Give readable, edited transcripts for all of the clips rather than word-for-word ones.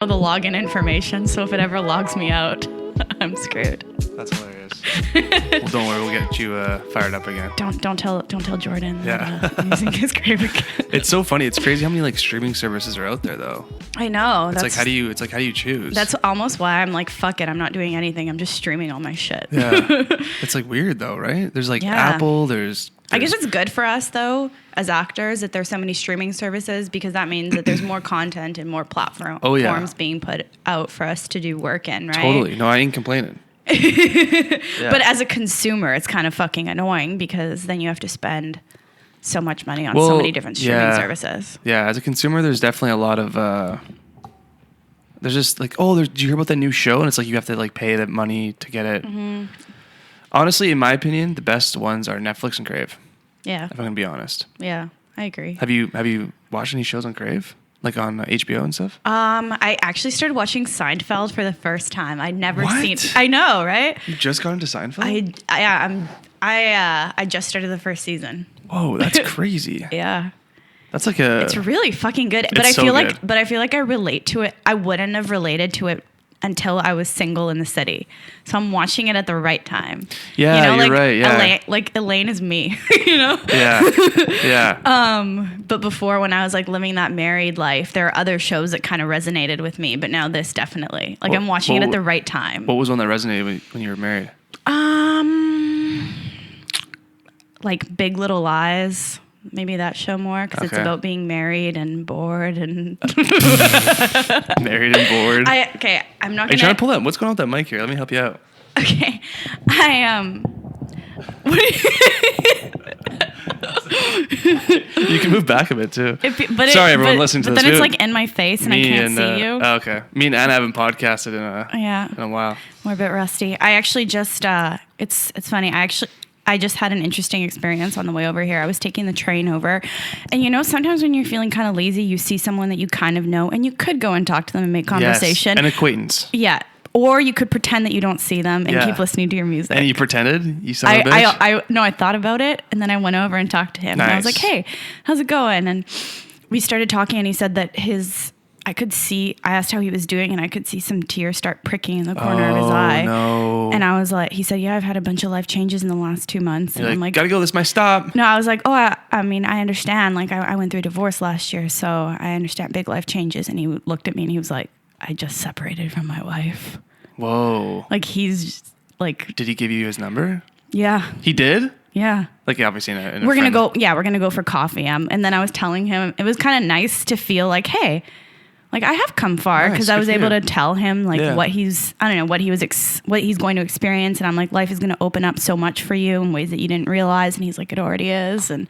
the login information, so if it ever logs me out, I'm screwed. That's hilarious. Well, don't worry, we'll get you fired up again. Don't tell Jordan. Yeah. That, I'm using his Crave account. It's so funny. It's crazy how many like streaming services are out there, though. I know. It's like how do you choose? That's almost why I'm like, fuck it. I'm not doing anything. I'm just streaming all my shit. Yeah. It's like weird though, right? There's like Apple. There's I guess it's good for us though, as actors, that there's so many streaming services, because that means that there's more content and more platforms being put out for us to do work in, right? Totally. No, I ain't complaining. But as a consumer, it's kind of fucking annoying, because then you have to spend so much money on so many different streaming services. Yeah, as a consumer, there's definitely a lot of there's just like, did you hear about that new show? And it's like you have to like pay that money to get it. Mm-hmm. Honestly, in my opinion, the best ones are Netflix and Crave. Yeah. If I'm gonna be honest. Yeah, I agree. Have you watched any shows on Crave? Like on HBO and stuff? I actually started watching Seinfeld for the first time. I'd never What? seen. I know, right? You just got into Seinfeld? I just started the first season. Whoa, that's crazy. Yeah. That's like a. It's really fucking good. But I feel like I relate to it. I wouldn't have related to it until I was single in the city. So I'm watching it at the right time. Yeah, you're right. Yeah. Elaine is me, you know? Yeah. Yeah. But before, when I was like living that married life, there are other shows that kind of resonated with me. But now this definitely. Like I'm watching it at the right time. What was one that resonated when you were married? Like Big Little Lies. Maybe that show more, because it's about being married and bored and married and bored. I'm not gonna. Are you trying to pull that? What's going on with that mic here? Let me help you out. Okay, You can move back a bit too. Sorry, everyone listening to this. But then it's like in my face and I can't see you. Oh, okay. Me and Anna haven't podcasted in a while. We're a bit rusty. I actually just it's funny. I just had an interesting experience on the way over here. I was taking the train over, and you know, sometimes when you're feeling kind of lazy, you see someone that you kind of know, and you could go and talk to them and make conversation. Yes, an acquaintance. Yeah. Or you could pretend that you don't see them and keep listening to your music. And you pretended? You son of a bitch? No, I thought about it, and then I went over and talked to him. Nice. And I was like, hey, how's it going? And we started talking, and he said that I asked how he was doing, and I could see some tears start pricking in the corner of his eye. No. And I was like, he said, yeah, I've had a bunch of life changes in the last 2 months. You're and I'm like, gotta go, this is my stop. No, I was like, I mean, I understand. Like, I went through a divorce last year, so I understand big life changes. And he looked at me and he was like, I just separated from my wife. Whoa. Like, he's like. Did he give you his number? Yeah. He did? Yeah. Like, obviously in a we're going to go for coffee. And then I was telling him, it was kind of nice to feel like, hey, like I have come far, because I was able to tell him like what he's going to experience. And I'm like, life is going to open up so much for you in ways that you didn't realize. And he's like, it already is. And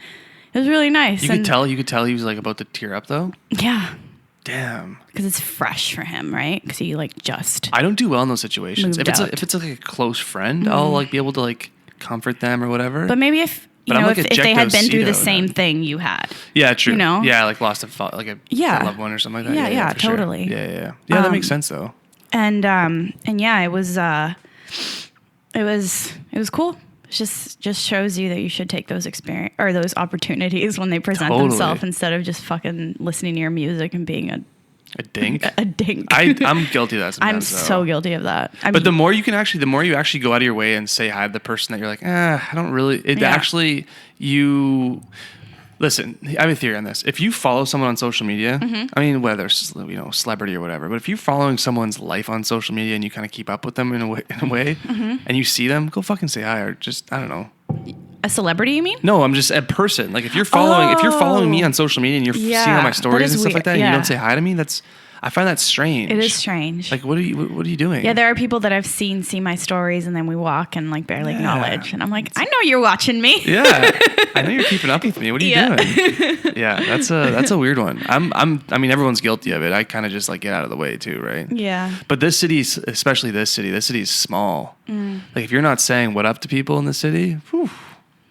it was really nice. You could tell he was like about to tear up though. Yeah. Damn. Because it's fresh for him, right? Because he like just. I don't do well in those situations. If it's like a close friend, I'll like be able to like comfort them or whatever. But maybe if they had been through the same thing you had. Yeah, true. You know? Yeah, like lost a loved one or something like that. Yeah, for totally. Sure. Yeah, that makes sense though. And yeah, it was cool. It just shows you that you should take those experience or those opportunities when they present themselves, instead of just fucking listening to your music and being a dink. A dink. I'm guilty of that sometimes. I'm so guilty of that. But the more you actually go out of your way and say hi to the person that you're like, I don't really. Actually, listen. I have a theory on this. If you follow someone on social media, I mean, whether it's celebrity or whatever, but if you're following someone's life on social media and you kind of keep up with them in a way, and you see them, go fucking say hi, or just I don't know. A celebrity, you mean? No, I'm just a person. Like if you're following me on social media and you're seeing all my stories and stuff like that, and you don't say hi to me, I find that strange. It is strange. Like what are you doing? Yeah, there are people that I've seen see my stories and then we walk and like barely acknowledge, and I'm like, I know you're watching me. Yeah, I know you're keeping up with me. What are you doing? Yeah, that's a weird one. I mean, everyone's guilty of it. I kind of just like get out of the way too, right? Yeah. But this city is small. Like if you're not saying what up to people in the city, whew,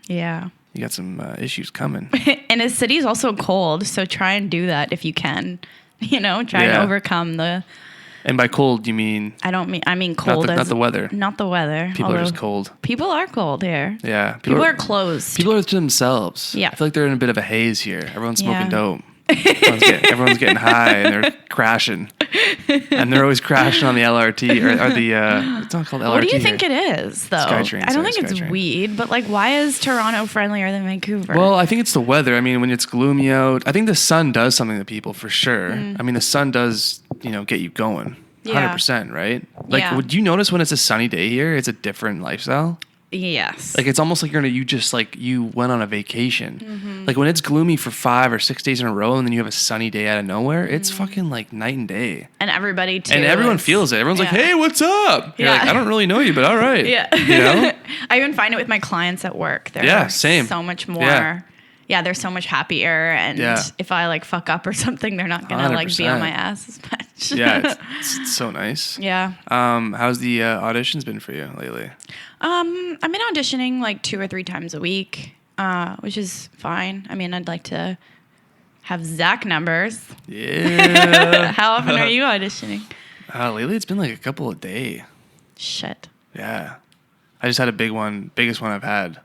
yeah, you got some issues coming. And the city is also cold, so try and do that if you can. Try and overcome the. And by cold, you mean? I mean cold. Not the weather. Not the weather. People are just cold. People are cold here. Yeah. People are closed. People are to themselves. Yeah. I feel like they're in a bit of a haze here. Everyone's smoking dope. Everyone's getting high and they're crashing. And they're always crashing on the LRT or the, it's not called LRT. What do you think it is, though? SkyTrain. I don't think it's weed, but like, why is Toronto friendlier than Vancouver? Well, I think it's the weather. I mean, when it's gloomy out, I think the sun does something to people for sure. I mean, the sun does, get you going. 100%, right? Like, would you notice when it's a sunny day here, it's a different lifestyle? Yes. Like, it's almost like you went on a vacation. Like, when it's gloomy for 5 or 6 days in a row and then you have a sunny day out of nowhere, it's fucking like night and day. And everybody, too. And everyone feels it. Everyone's like, hey, what's up? You're like, I don't really know you, but all right. Yeah. I even find it with my clients at work. They're same. So much more. Yeah, they're so much happier. And if I like fuck up or something, they're not going to like be on my ass as much. Yeah, it's so nice. Yeah. How's the auditions been for you lately? I've been auditioning like 2 or 3 times a week, which is fine. I mean, I'd like to have Zach numbers. Yeah. How often are you auditioning? Lately it's been like a couple a day. Shit. Yeah. I just had a biggest one I've had.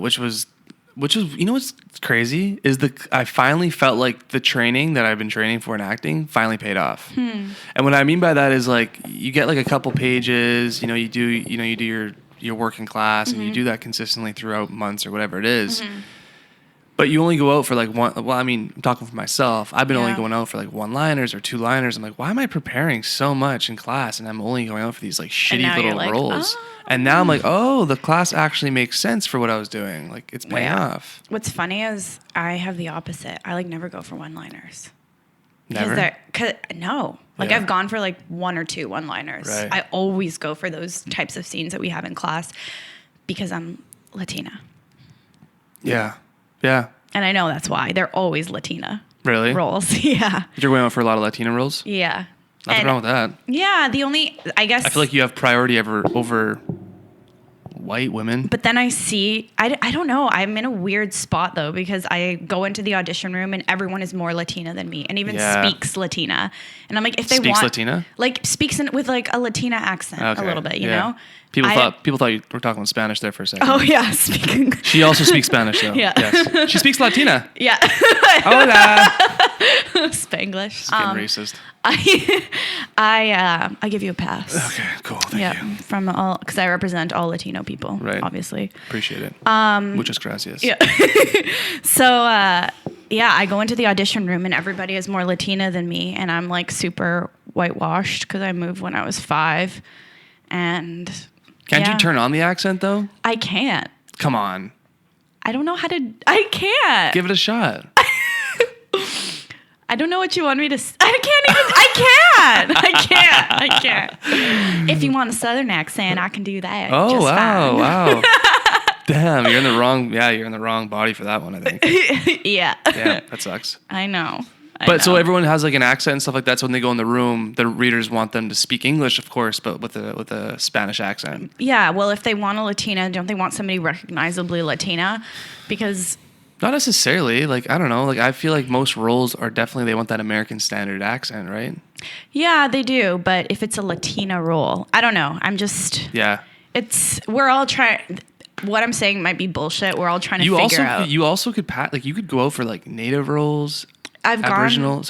Which was what's crazy is I finally felt like the training that I've been training for in acting finally paid off. And what I mean by that is like you get like a couple pages, you do your work in class and you do that consistently throughout months or whatever it is. But you only go out for like one. Well, I mean, I'm talking for myself. I've been only going out for like 1-liners or 2-liners. I'm like, why am I preparing so much in class and I'm only going out for these like shitty little roles? And now I'm like, oh, the class actually makes sense for what I was doing. Like, it's paying off. What's funny is I have the opposite. I like never go for 1-liners. Never? No. Like, I've gone for like 1 or 2 1-liners. Right. I always go for those types of scenes that we have in class because I'm Latina. Yeah. Yeah. And I know that's why. They're always Latina. Really? Roles. Yeah. You're going out for a lot of Latina roles? Yeah. Nothing wrong with that. Yeah. I feel like you have priority over white women. But then I see, I don't know. I'm in a weird spot though, because I go into the audition room and everyone is more Latina than me and even speaks Latina. And I'm like, if they speaks want Latina? Like speaks with like a Latina accent a little bit, you know? People thought you were talking Spanish there for a second. Oh yeah, speaking. She also speaks Spanish though. Yeah. Yes. She speaks Latina. Yeah. Hola. Spanglish. It's getting racist. I give you a pass. Okay, cool. Thank you. From all, because I represent all Latino people, right? Obviously. Appreciate it. Muchas gracias. Yeah. So, I go into the audition room and everybody is more Latina than me, and I'm like super whitewashed because I moved when I was 5, and. Can't you turn on the accent though? I can't. Come on. I don't know how to. I can't. Give it a shot. I don't know what you want me to. I can't. If you want a Southern accent, I can do that. Oh just fine. Wow. Damn, you're in the wrong body for that one, I think. Yeah. Yeah, that sucks. I know. So everyone has like an accent and stuff like that. So when they go in the room, the readers want them to speak English, of course, but with a Spanish accent. Yeah. Well, if they want a Latina, don't they want somebody recognizably Latina? Because. Not necessarily. Like, I don't know. Like, I feel like most roles are definitely, they want that American standard accent, right? Yeah, they do. But if it's a Latina role, I don't know. I'm just. Yeah. We're all trying. What I'm saying might be bullshit. We're all trying to figure out. You also could you could go out for like native roles. Aboriginal.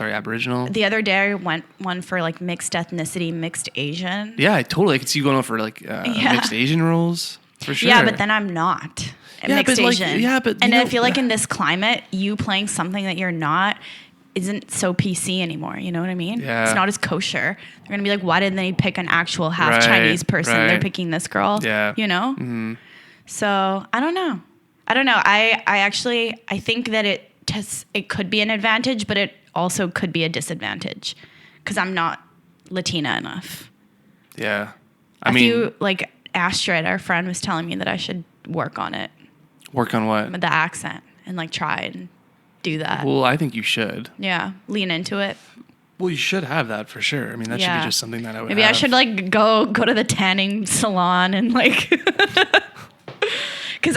The other day I went one for like mixed ethnicity, mixed Asian. Yeah, I could see you going out for like mixed Asian roles for sure. Yeah, but then I'm not mixed Asian. And I feel like in this climate, you playing something that you're not isn't so PC anymore. You know what I mean? Yeah. It's not as kosher. They're gonna be like, why didn't they pick an actual half Chinese person? They're picking this girl. Yeah. You know? Mm-hmm. So I don't know. I think that it could be an advantage, but it also could be a disadvantage because I'm not Latina enough. Yeah. Like Astrid, our friend, was telling me that I should work on it. Work on what? The accent and like try and do that. Well, I think you should. Yeah. Lean into it. Well, you should have that for sure. I mean, that should be just something that I would Maybe I should like go to the tanning salon and like, because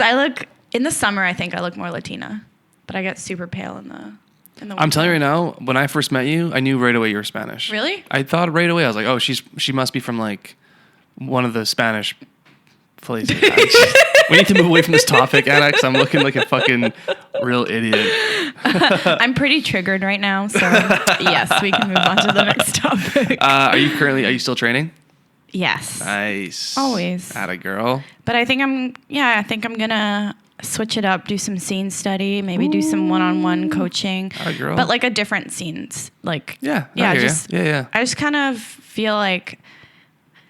in the summer, I think I look more Latina. But I get super pale in the winter. I'm telling you right now, when I first met you, I knew right away you were Spanish. Really? I thought right away, I was like, oh, she must be from like one of the Spanish Please. We need to move away from this topic, Anna, because I'm looking like a fucking real idiot. I'm pretty triggered right now, so yes, we can move on to the next topic. Are you still training? Yes. Nice. Always. Atta girl. But I think I'm gonna switch it up, do some scene study, maybe do some one-on-one coaching. Atta girl. But like a different scenes. Like yeah. I just kind of feel like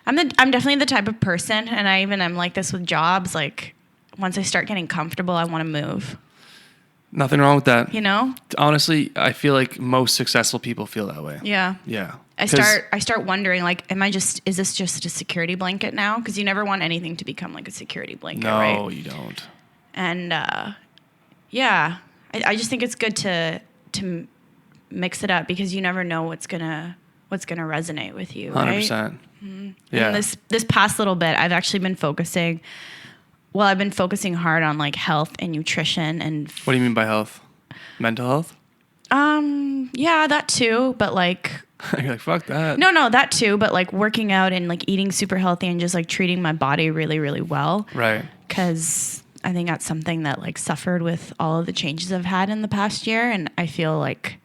I'm definitely the type of person, and I'm like this with jobs, like once I start getting comfortable, I want to move. Nothing wrong with that. You know? Honestly, I feel like most successful people feel that way. Yeah. Yeah. I start wondering, like, is this just a security blanket now? Because you never want anything to become like a security blanket, right? No, you don't. And I just think it's good to mix it up, because you never know what's gonna resonate with you, 100%. right? Mm-hmm. Yeah. And this past little bit, I've actually been focusing hard on like health and nutrition and. What do you mean by health? Mental health? Yeah, that too. But like. You're like, fuck that. No, that too. But like working out and like eating super healthy and just like treating my body really, really well. Right. Because I think that's something that like suffered with all of the changes I've had in the past year, and I feel like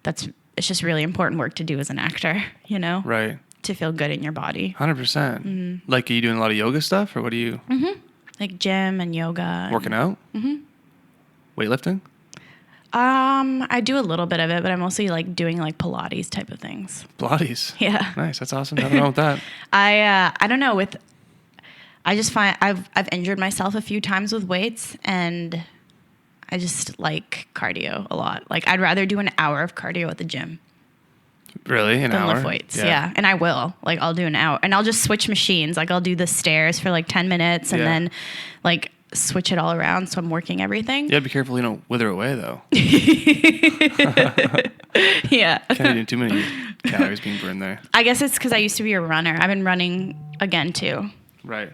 it's just really important work to do as an actor, you know? Right. To feel good in your body. 100%. Mm-hmm. Like, are you doing a lot of yoga stuff, or what are you? Mm-hmm. Like gym and yoga. Working out? Mm-hmm. Weightlifting? I do a little bit of it, but I'm mostly like doing like Pilates type of things. Pilates? Yeah. Nice. That's awesome. Nothing wrong with that. I don't know. I just find I've injured myself a few times with weights, and I just like cardio a lot. Like, I'd rather do an hour of cardio at the gym. Really? An hour? Lift weights. Yeah. And I will. Like, I'll do an hour, and I'll just switch machines. Like, I'll do the stairs for like 10 minutes and then like switch it all around. So I'm working everything. Yeah. Be careful. You don't wither away though. Yeah. Can't do too many calories being burned there. I guess it's because I used to be a runner. I've been running again too. Right.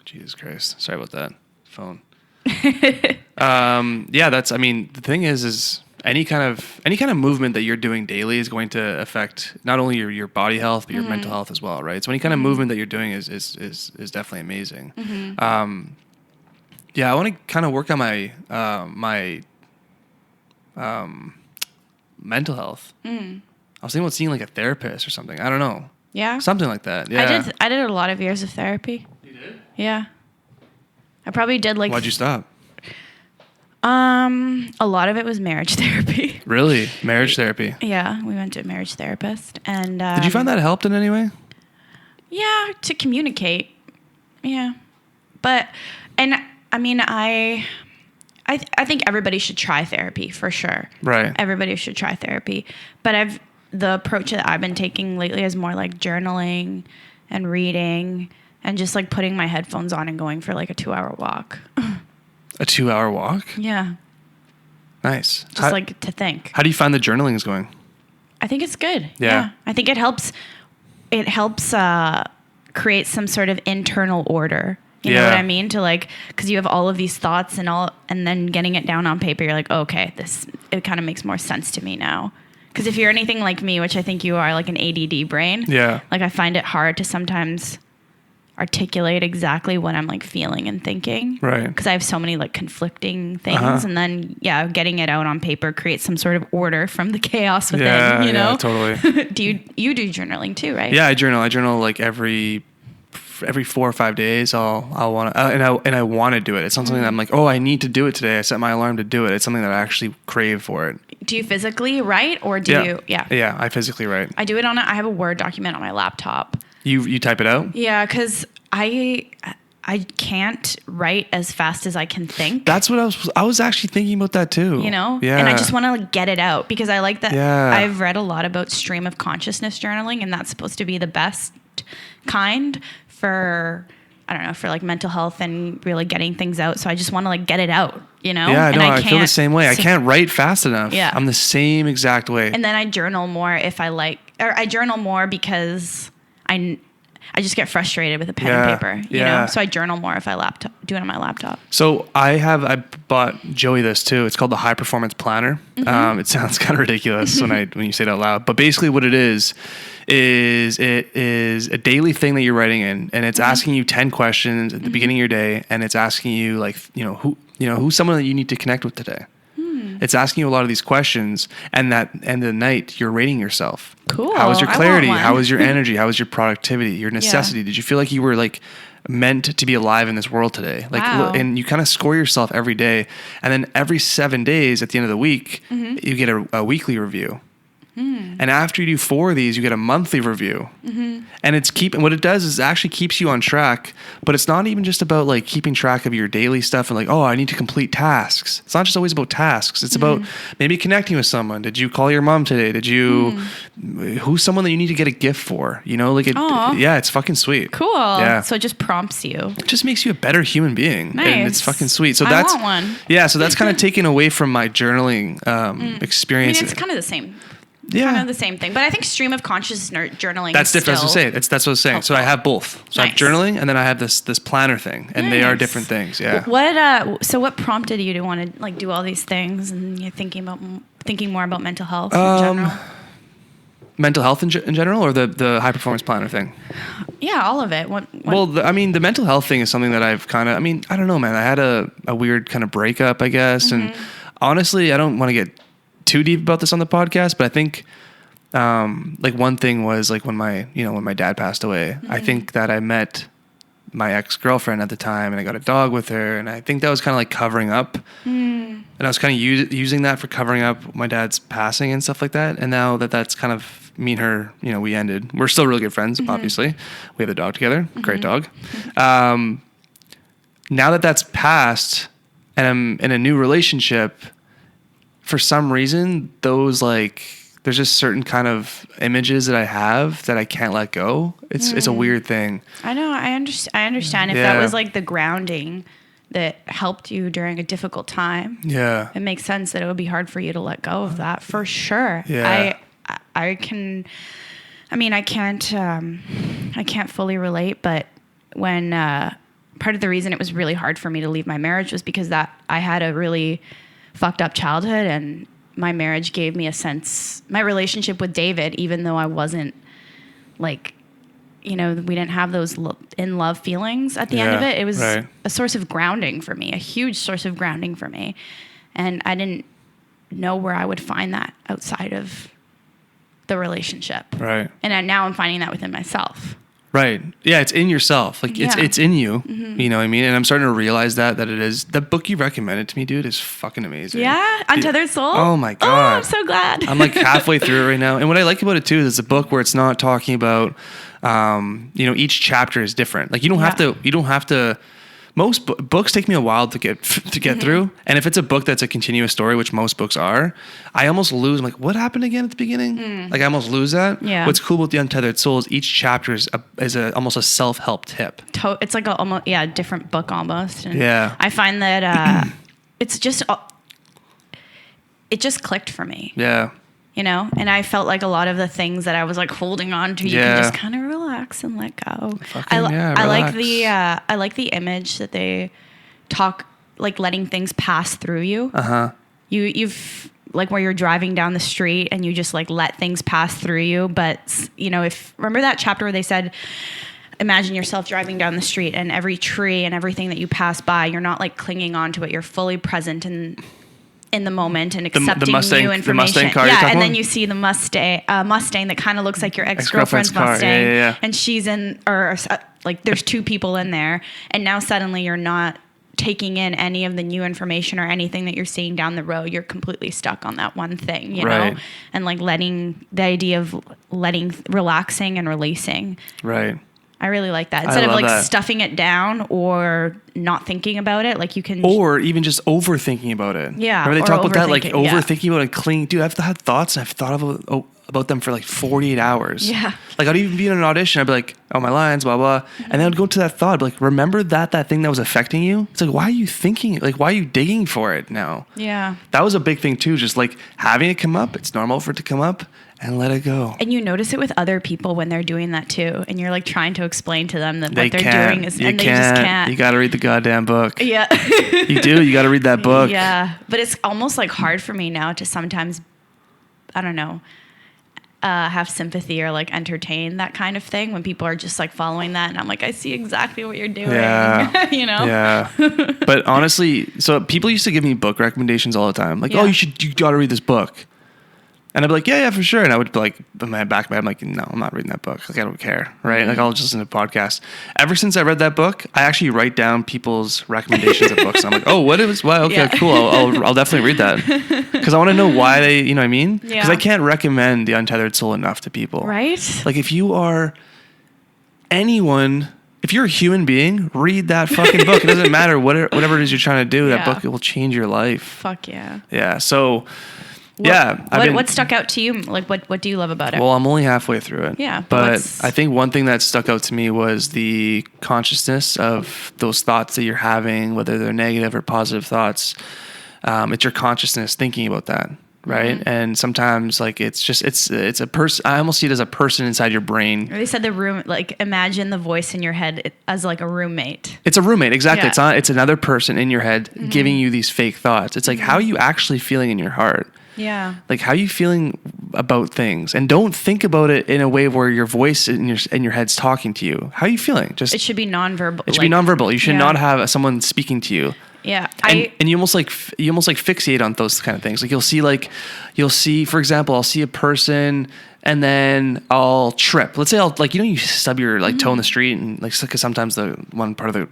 Jesus Christ. Sorry about that. Phone. Yeah, the thing is any kind of movement that you're doing daily is going to affect not only your body health, but your mental health as well, right? So any kind of movement that you're doing is definitely amazing. Mm-hmm. Yeah, I want to kind of work on my mental health. I was thinking about seeing like a therapist or something. I don't know. Yeah. Something like that. Yeah. I did a lot of years of therapy. You did? Yeah. I probably did like. Why'd you stop? A lot of it was marriage therapy. Really? Marriage therapy? Yeah, we went to a marriage therapist, and did you find that helped in any way? Yeah, to communicate. Yeah, but I mean, I think everybody should try therapy for sure. Right. Everybody should try therapy, but the approach that I've been taking lately is more like journaling and reading and just like putting my headphones on and going for like a 2-hour walk. A 2-hour walk? Yeah. Nice. Just like to think. How do you find the journaling is going? I think it's good. Yeah. I think it helps create some sort of internal order. You know what I mean? To like, because you have all of these thoughts and then getting it down on paper, you're like, oh, okay, it kind of makes more sense to me now. Because if you're anything like me, which I think you are, like an ADD brain, like I find it hard to sometimes articulate exactly what I'm like feeling and thinking. Right. Because I have so many like conflicting things, and then getting it out on paper creates some sort of order from the chaos within. You know? Yeah, totally. do you do journaling too, right? Yeah, I journal like every 4 or 5 days. I'll want to, and I want to do it. It's not something that I'm like, oh, I need to do it today. I set my alarm to do it. It's something that I actually crave for it. Do you physically write, or do you? Yeah. Yeah, I physically write. I do it I have a Word document on my laptop. You type it out? Yeah, because I can't write as fast as I can think. That's what I was actually thinking about that too. You know? Yeah. And I just want to like get it out, because I like that. Yeah. I've read a lot about stream of consciousness journaling, and that's supposed to be the best kind for, I don't know, for like mental health and really getting things out. So I just want to like get it out, you know? Yeah, I feel the same way. I can't write fast enough. Yeah. I'm the same exact way. And then I journal more I journal more because I just get frustrated with a pen and paper, you know? So I journal more if I do it on my laptop. So I bought Joey this too. It's called the High Performance Planner. It sounds kind of ridiculous when you say it out loud, but basically what it is it is a daily thing that you're writing in, and it's asking you 10 questions at the beginning of your day, and it's asking you like, who's someone that you need to connect with today. It's asking you a lot of these questions, and at the end of the night, you're rating yourself. Cool. How was your clarity? How was your energy? How was your productivity? Your necessity? Yeah. Did you feel like you were like meant to be alive in this world today? Like, and you kind of score yourself every day, and then every 7 days at the end of the week, you get a weekly review. And after you do 4 of these, you get a monthly review. And what it does is it actually keeps you on track, but it's not even just about like keeping track of your daily stuff and like, oh, I need to complete tasks. It's not just always about tasks. It's about maybe connecting with someone. Did you call your mom today? Who's someone that you need to get a gift for? It's fucking sweet. Cool. Yeah. So it just prompts you. It just makes you a better human being. Nice. And it's fucking sweet. So I want one. Yeah. So that's kind of taken away from my journaling experience. I mean, it's kind of the same. Yeah. Kind of the same thing. But I think stream of consciousness journaling That's different. That's what I was saying. Helpful. So I have both. So I have journaling, and then I have this planner thing, and they are different things. Yeah. What prompted you to want to like do all these things, and you're thinking more about mental health in general? Mental health in general, or the high performance planner thing? Yeah, all of it. The mental health thing is something that I've kind of. I don't know, man. I had a weird kind of breakup, I guess, and honestly, I don't want to get too deep about this on the podcast, but I think like one thing was like when my dad passed away, I think that I met my ex-girlfriend at the time and I got a dog with her, and I think that was kind of like covering up, and I was kind of using that for covering up my dad's passing and stuff like that. And now that's kind of me and her, we ended. We're still really good friends, obviously. We have a dog together, great dog. Now that's passed and I'm in a new relationship, for some reason, those there's just certain kind of images that I have that I can't let go. It's a weird thing. I know. I understand if that was like the grounding that helped you during a difficult time. Yeah. It makes sense that it would be hard for you to let go of that for sure. Yeah. I can't fully relate, but when part of the reason it was really hard for me to leave my marriage was because that I had a really fucked up childhood, and my marriage gave me my relationship with David, even though I wasn't like, we didn't have those in love feelings at the end of it. It was a source of grounding for me, a huge source of grounding for me. And I didn't know where I would find that outside of the relationship. Right. And now I'm finding that within myself. Right. Yeah, it's in yourself. Like it's in you. You know what I mean? And I'm starting to realize that it is. The book you recommended to me, dude, is fucking amazing. Yeah? Untethered Soul? Oh my God. Oh, I'm so glad. I'm like halfway through it right now. And what I like about it too is it's a book where it's not talking about each chapter is different. Like you don't have to most books take me a while to get through. And if it's a book that's a continuous story, which most books are, I almost lose. I'm like, what happened again at the beginning? Like I almost lose that. Yeah. What's cool with the Untethered Soul is each chapter is almost a self-help tip. It's like a different book almost. And yeah. I find that it just clicked for me. Yeah. And I felt like a lot of the things that I was like holding on to, you can just kind of relax and let go. I like the image that they talk, like letting things pass through you. You've like where you're driving down the street and you just like let things pass through you. But remember that chapter where they said, imagine yourself driving down the street and every tree and everything that you pass by, you're not like clinging on to it. You're fully present in the moment and accepting new information. The Mustang car and then you see the Mustang that kind of looks like your ex-girlfriend's Mustang. Yeah. And she's in, or like there's two people in there. And now suddenly you're not taking in any of the new information or anything that you're seeing down the road. You're completely stuck on that one thing, you know? And like the idea of relaxing and releasing. Right. I really like that. Instead of like stuffing it down or not thinking about it, like you can... Or even just overthinking about it. Yeah. Remember they talk about that, like overthinking about it, clinging. Dude, I've had thoughts and I've thought about them for like 48 hours. Yeah. Like I'd even be in an audition. I'd be like, oh, my lines, blah, blah. And then I'd go to that thought, I'd be like, remember that thing that was affecting you? It's like, why are you thinking, like, why are you digging for it now? Yeah. That was a big thing too. Just like having it come up. It's normal for it to come up and let it go. And you notice it with other people when they're doing that too. And you're like trying to explain to them that what they're doing is, and they just can't. You got to read the goddamn book. Yeah. You do. You got to read that book. Yeah. But it's almost like hard for me now to sometimes, I don't know, have sympathy or like entertain that kind of thing when people are just like following that. And I'm like, I see exactly what you're doing. Yeah. You know? Yeah. But honestly, so people used to give me book recommendations all the time. Like, oh, you got to read this book. And I'd be like, yeah, for sure. And I would be like, in my back of my head, I'm like, no, I'm not reading that book. Like, I don't care, right? Mm-hmm. Like, I'll just listen to podcasts. Ever since I read that book, I actually write down people's recommendations of books. I'm like, oh, what is, why? Okay, cool. I'll definitely read that. Because I want to know why they, you know what I mean? Because I can't recommend The Untethered Soul enough to people. Right? Like, if you are anyone... If you're a human being, read that fucking book. It doesn't matter whatever it is you're trying to do. That book, it will change your life. Fuck yeah. Yeah, so... What stuck out to you? Like, what do you love about it? Well, I'm only halfway through it. Yeah. But I think one thing that stuck out to me was the consciousness of those thoughts that you're having, whether they're negative or positive thoughts. It's your consciousness thinking about that, right? Mm-hmm. And sometimes, like, it's a person. I almost see it as a person inside your brain. They said the room, like, imagine the voice in your head as like a roommate. It's a roommate, exactly. Yeah. It's another person in your head giving you these fake thoughts. It's like, how are you actually feeling in your heart? Yeah. Like, how are you feeling about things? And don't think about it in a way where your voice in your head's talking to you. How are you feeling? Just it should be nonverbal. It should be nonverbal. You should not have someone speaking to you. Yeah. And you almost like fixate on those kind of things. Like you'll see, for example, I'll see a person and then I'll trip. Let's say you stub your toe in the street and like, cause sometimes the one part of the,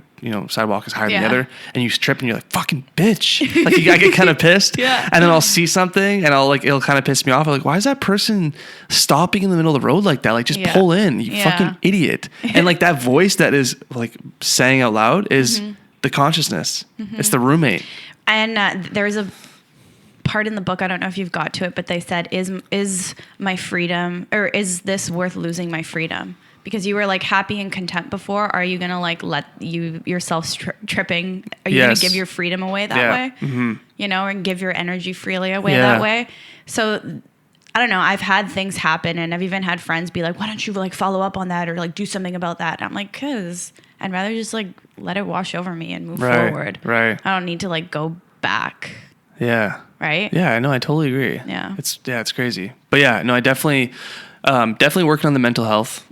sidewalk is higher than the other and you trip and you're like, fucking bitch. Like I get kind of pissed. Yeah. And then I'll see something and it'll kind of piss me off. I'm like, why is that person stopping in the middle of the road like that? Like just pull in, you fucking idiot. And like that voice that is like saying out loud is the consciousness. It's the roommate. And there's a part in the book, I don't know if you've got to it, but they said, is my freedom, or is this worth losing my freedom? Because you were like happy and content before. Are you going to like let yourself tripping? Are you going to give your freedom away that way? Mm-hmm. And give your energy freely away that way? So I don't know. I've had things happen and I've even had friends be like, why don't you like follow up on that or like do something about that? And I'm like, cause I'd rather just like let it wash over me and move forward. Right. I don't need to like go back. Yeah. Right? Yeah, I know. I totally agree. Yeah. It's crazy. But yeah, no, I definitely working on the mental health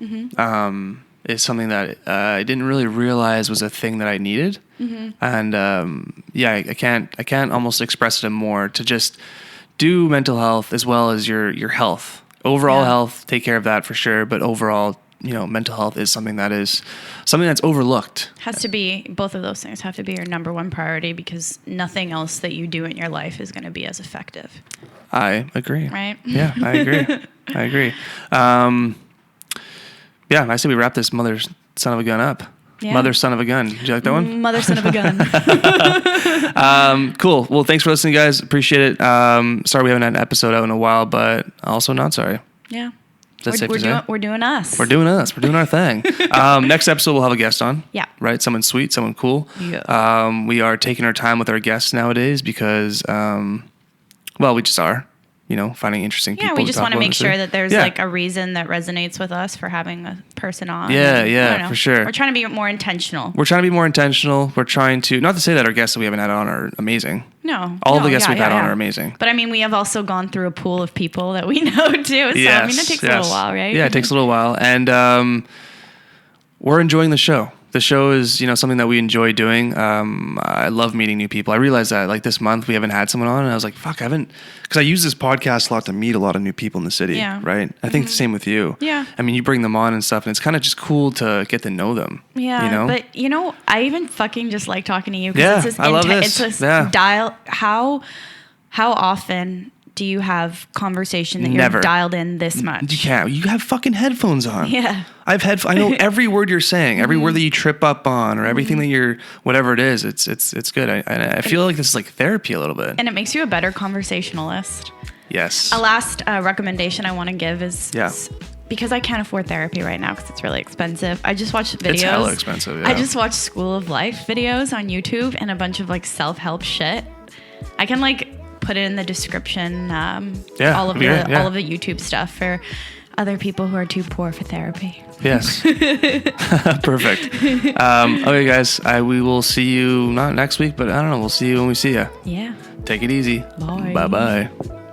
is something that I didn't really realize was a thing that I needed. Mm-hmm. And I can't almost express it more to just do mental health as well as your health. Overall health, take care of that for sure. But overall, mental health is something that's overlooked. Has to be, both of those things have to be your number one priority because nothing else that you do in your life is going to be as effective. I agree. Right? Yeah, I agree. I say we wrap this mother son of a gun up. Yeah. Mother son of a gun. Did you like that one? Mother son of a gun. Cool. Well, thanks for listening, guys. Appreciate it. Sorry we haven't had an episode out in a while, but also not sorry. Yeah. We're doing us. We're doing us. We're doing our thing. Next episode, we'll have a guest on. Yeah. Right? Someone sweet, someone cool. Yeah. We are taking our time with our guests nowadays because, we just are. Finding interesting people. Yeah, we just want to make sure that there's like a reason that resonates with us for having a person on. Yeah, for sure. We're trying to be more intentional. We're trying to, not to say that our guests that we haven't had on are amazing. No. All the guests we've had on are amazing. But I mean, we have also gone through a pool of people that we know too. So I mean, it takes a little while, right? Yeah, it takes a little while. And we're enjoying the show. The show is, something that we enjoy doing. I love meeting new people. I realized that like this month we haven't had someone on and I was like, fuck, I haven't, because I use this podcast a lot to meet a lot of new people in the city. Yeah. Right. I think the same with you. Yeah. I mean, you bring them on and stuff and it's kind of just cool to get to know them. Yeah. But I even fucking just like talking to you. Yeah. I love this. It's a dial. How often do you have conversation that you're dialed in this much? You can't. You have fucking headphones on. Yeah. I know every word you're saying, every word that you trip up on, or everything that you're, whatever it is. It's good. I feel like this is like therapy a little bit. And it makes you a better conversationalist. Yes. A last recommendation I want to give is Yeah. because I can't afford therapy right now because it's really expensive. I just watched videos. It's hella expensive, yeah. I just watched School of Life videos on YouTube and a bunch of like self-help shit. I can like put it in the description. All of the YouTube stuff for other people who are too poor for therapy. Yes. Perfect. Okay, guys. We will see you not next week, but I don't know. We'll see you when we see you. Yeah. Take it easy. Bye. Bye-bye.